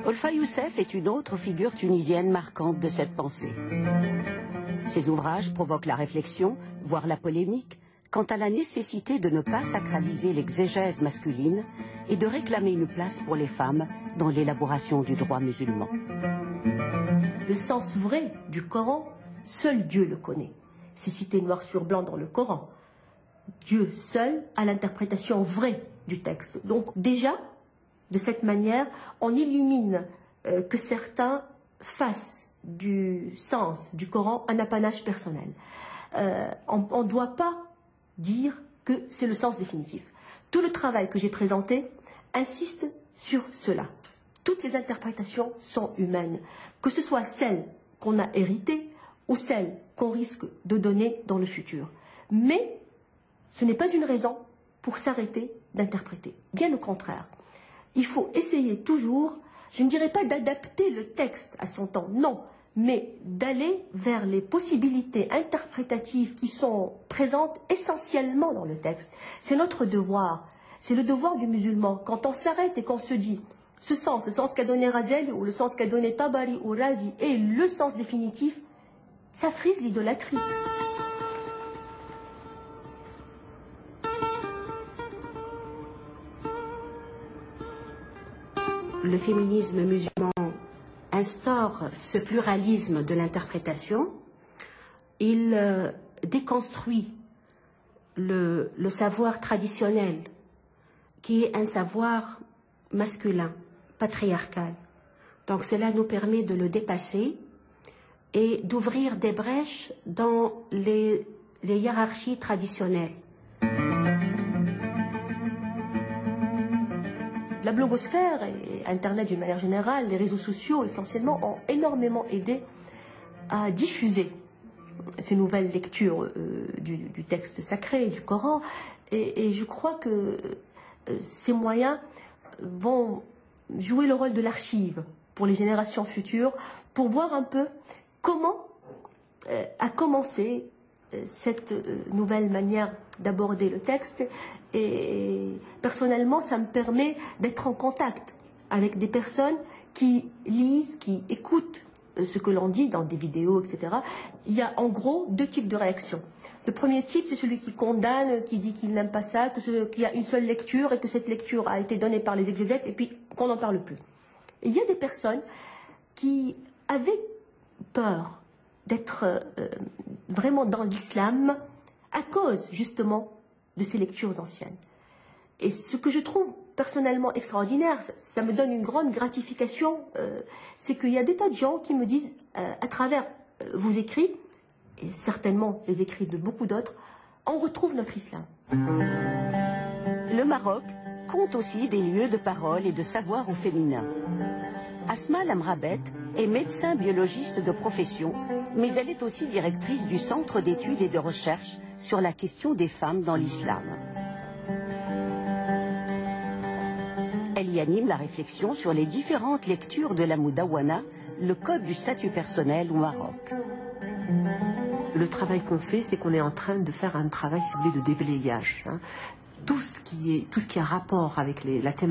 Olfa Youssef est une autre figure tunisienne marquante de cette pensée. Ses ouvrages provoquent la réflexion, voire la polémique, quant à la nécessité de ne pas sacraliser l'exégèse masculine et de réclamer une place pour les femmes dans l'élaboration du droit musulman. Le sens vrai du Coran, seul Dieu le connaît. C'est cité noir sur blanc dans le Coran. Dieu seul a l'interprétation vraie du texte. Donc déjà, de cette manière, on élimine que certains fassent du sens du Coran un apanage personnel. On ne doit pas dire que c'est le sens définitif. Tout le travail que j'ai présenté insiste sur cela. Toutes les interprétations sont humaines, que ce soit celles qu'on a héritées ou celles qu'on risque de donner dans le futur. Mais ce n'est pas une raison pour s'arrêter d'interpréter. Bien au contraire. Il faut essayer toujours, je ne dirais pas d'adapter le texte à son temps, non, mais d'aller vers les possibilités interprétatives qui sont présentes essentiellement dans le texte. C'est notre devoir, c'est le devoir du musulman. Quand on s'arrête et qu'on se dit, ce sens, le sens qu'a donné Razel ou le sens qu'a donné Tabari ou Razi est le sens définitif, ça frise l'idolâtrie. Le féminisme musulman instaure ce pluralisme de l'interprétation. Il déconstruit le savoir traditionnel, qui est un savoir masculin, patriarcal. Donc cela nous permet de le dépasser et d'ouvrir des brèches dans les hiérarchies traditionnelles. La blogosphère et Internet d'une manière générale, les réseaux sociaux essentiellement, ont énormément aidé à diffuser ces nouvelles lectures du texte sacré, du Coran. Et je crois que ces moyens vont jouer le rôle de l'archive pour les générations futures, pour voir un peu comment a commencé cette nouvelle manière d'aborder le texte. Et personnellement, ça me permet d'être en contact avec des personnes qui lisent, qui écoutent ce que l'on dit dans des vidéos, etc. Il y a en gros deux types de réactions. Le premier type, c'est celui qui condamne, qui dit qu'il n'aime pas ça, qu'il y a une seule lecture et que cette lecture a été donnée par les exégètes et puis qu'on n'en parle plus. Et il y a des personnes qui avaient peur d'être vraiment dans l'islam à cause justement de ces lectures anciennes. Et ce que je trouve personnellement extraordinaire, ça me donne une grande gratification, c'est qu'il y a des tas de gens qui me disent, à travers vos écrits, et certainement les écrits de beaucoup d'autres, on retrouve notre islam. Le Maroc compte aussi des lieux de parole et de savoir au féminin. Asma Lamrabet est médecin biologiste de profession, mais elle est aussi directrice du Centre d'études et de recherche sur la question des femmes dans l'islam. Elle y anime la réflexion sur les différentes lectures de la Moudawana, le code du statut personnel au Maroc. Le travail qu'on fait, c'est qu'on est en train de faire un travail, si vous voulez, de déblayage. Tout ce qui a rapport avec la thématique